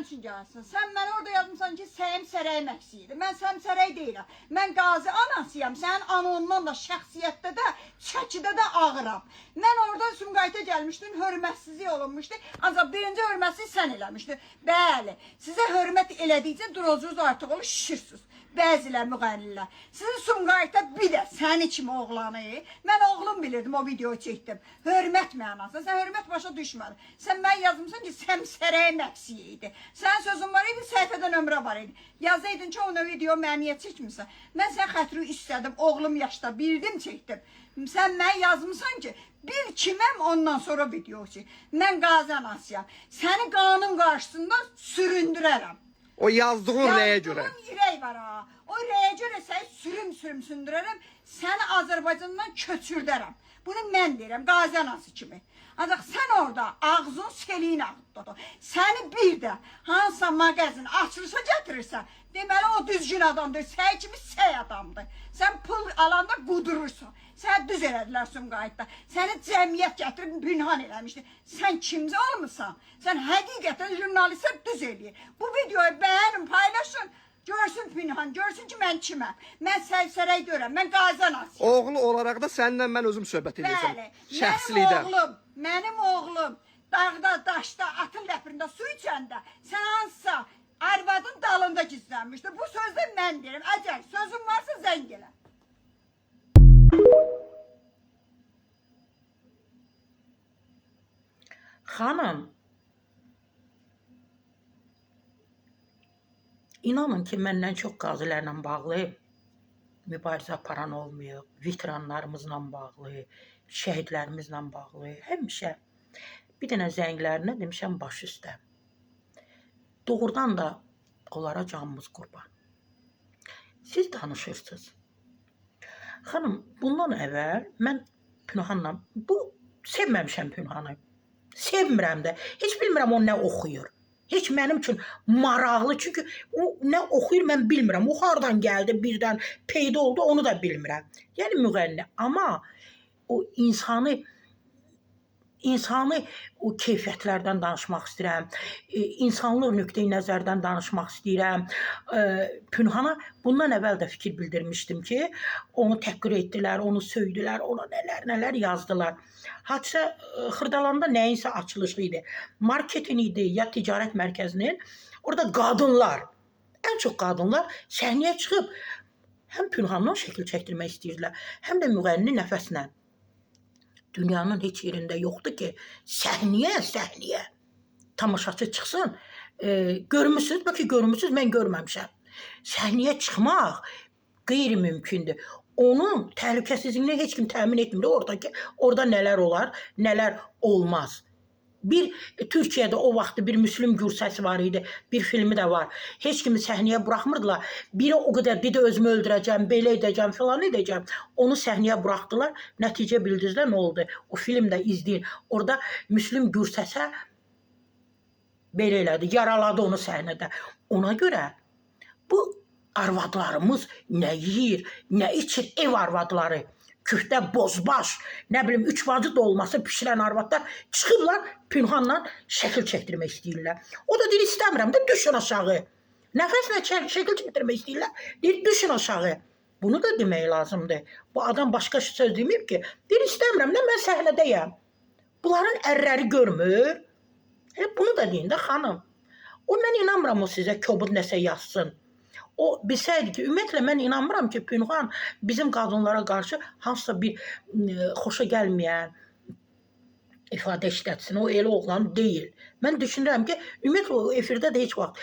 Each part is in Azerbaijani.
üçün gəlsin. Sən mənə orada yazmışsan ki, Səyim Sərəy məqsidi. Mən Səyim Sərəy deyirəm. Mən qazi anasıyam. Sənin anonundan da, şəxsiyyətdə də, çəkidə də ağıram. Mən orada Sumqayıta gəlmişdim, hörmətsizlik olunmuşdu. Ancaq birinci hörmətsizlik sən eləmişdin. Bəli, sizə hörmət elədikcə durozunuz artıq olur, şişirsiniz. Bəzilər müğənnilər. Sizin Sumqayıtda bir də sənin kimi oğlanı, mən oğlum bilirdim, o videoyu çəkdim. Hörmət mənasında, sən hörmət başa düşmədin. Sən mən yazmışsan ki, Səyim Sərəy məqsidi idi. Sənin sözün var idi, səhifədə nömrə var idi. Yazaydın ki, o video mən niyə çəkmirsən? Mən sən xətri istədim, oğlum yaşda bildim, çəkdim. Sən mən yazmışsan ki, bir kiməm ondan sonra video çək. Mən qazi anasıyam. Səni qanun qarşısında süründürərəm. O yazdığın rəyə görə. Yazdığın ürək var ha. O rəyə görə səni sürüm sündürərəm. Səni Azərbaycandan köçürdərəm. Bunu mən deyirəm, qazi anası kimi. Ancaq sən orada ağzın seliyin ağıtdı. Səni bir də hansısa mağazin açılışa gətirirsən, deməli o düzgün adamdır, səy kimi səy adamdır. Sən pul alanda qudurursan. Səni düz elədilər Sumqayıtda. Səni cəmiyyət gətirib pünhan eləmişdi. Sən kimcə olmuşsan? Sən həqiqətən jurnalistlər düz eləyir. Bu videoyu bəyənin, paylaşın. Görsün pünhan, görsün ki mən kiməm. Mən Səyim Sərəy görəm, mən qazi anasıyam. Oğlu olaraq da səndən mən özüm söhbət edəcəm. Bəli, Şəxslikdə. mənim oğlum dağda, daşda, atın ləpirində su içəndə sən hansısa arvadın dalında gizlənmişdi. Bu sözdə mən deyirəm. Əcəl, sözün varsa zəng elə. Xanım, inanın ki, məndən çox qazilərlə bağlı mübarizə aparan olmuyor. Veteranlarımızla bağlı, şəhidlərimizlə bağlı, həmişə bir dənə zənglərinə demişəm baş üstə. Doğrudan da onlara canımız qurban. Siz danışırsınız. Xanım, bundan əvvəl mən Pünhanla, sevməmişəm Pünhanı. Sevmirəm də. Heç bilmirəm o nə oxuyur. Heç mənim üçün maraqlı. Çünki o nə oxuyur mən bilmirəm. O hardan gəldi, birdən peyda oldu, onu da bilmirəm. Yəni müğənni. Amma o insanı o keyfiyyətlərdən danışmaq istəyirəm. İnsanlıq nöqteyi nəzərdən danışmaq istəyirəm. Pünhana bundan əvvəl də fikir bildirmişdim ki, onu təhqir etdilər, onu söydülər, ona nələr yazdılar. Hadisə Xırdalanda nəyinsə açılışı idi. Marketin idi, ya ticarət mərkəzinin. Orada qadınlar, ən çox qadınlar səhnəyə çıxıb həm Pünhandan şəkil çəkdirmək istəyirdilər, həm də müğənni nəfəslə. Dünyanın heç yerində yoxdur ki, səhnəyə tamaşaçı çıxsın. Görmüsünüz, bəlkə görmüsünüz, mən görməmişəm. Səhnəyə çıxmaq qeyri-mümkündür. Onun təhlükəsizliyini heç kim təmin etmir. Orada nələr olar, nələr olmaz. Türkiyədə o vaxtı bir Müslüm Gürsəsi var idi, bir filmi də var. Heç kimi səhnəyə buraxmırdılar. Biri o qədər dedi, özümü öldürəcəm, belə edəcəm, filan edəcəm. Onu səhnəyə buraxdılar, nəticə bildinizlər nə oldu? O filmdə izləyin. Orada Müslüm Gürsəsə belə elədi, yaraladı onu səhnədə. Ona görə bu arvadlarımız nə yeyir, nə içir, ev arvadları. Küftə, bozbaş, nə bilim, 3 bacı dolması pişirən arvadlar çıxırlar, Pünhanla şəkil çəkdirmək istəyirlər. O da deyir, istəmirəm də, düşün aşağı. Nəfəslə şəkil çəkdirmək istəyirlər, deyir, düşün aşağı. Bunu da demək lazımdır. Bu adam başqa söz demir ki, deyir, istəmirəm də, mən səhnədəyəm. Bunların ərləri görmür. Bunu da deyin də, xanım. Mən inanmıram o sizə kobud nəsə yazsın. O bilsəydi ki, ümumiyyətlə mən inanmıram ki, Pünhan bizim qadınlara qarşı hansısa bir xoşa gəlməyən ifadə işlətsin. O elə oğlan deyil. Mən düşünürəm ki, ümumiyyətlə o efirdə də heç vaxt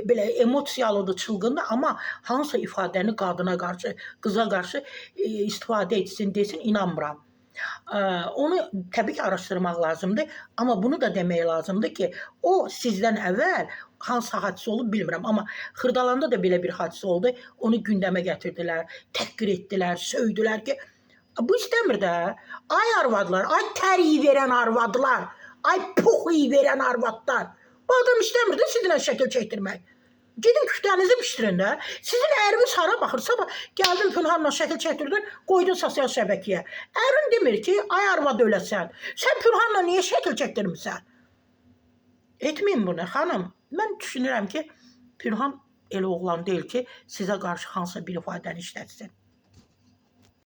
belə emosiyalıdır, çılgındır, amma hansısa ifadəni qadına qarşı, qıza qarşı istifadə etsin, desin, inanmıram. Onu təbii ki, araşdırmaq lazımdır, amma bunu da demək lazımdır ki, o sizdən əvvəl hansı hadisə olub bilmirəm, amma Xırdalanda da belə bir hadisə oldu, onu gündəmə gətirdilər, təhqir etdilər, söydülər ki, bu istəmir də, ay arvadlar, ay təriyi verən arvadlar, ay puxuyu verən arvadlar, bu adam istəmir də sizinlə şəkil çəkdirmək. Gedin küftənizi pişirin də. Sizin əriniz hara baxır? Sabah gəldin Pünhanla şəkil çəkdirdin, qoydun sosial şəbəkəyə. Ərin demir ki, ay arvad öləsən. Sən Pünhanla niyə şəkil çəkdirmirsən? Etməyin bunu, xanım. Mən düşünürəm ki, Pünhan elə oğlan deyil ki, sizə qarşı hansısa bir ifadəni işlətsin.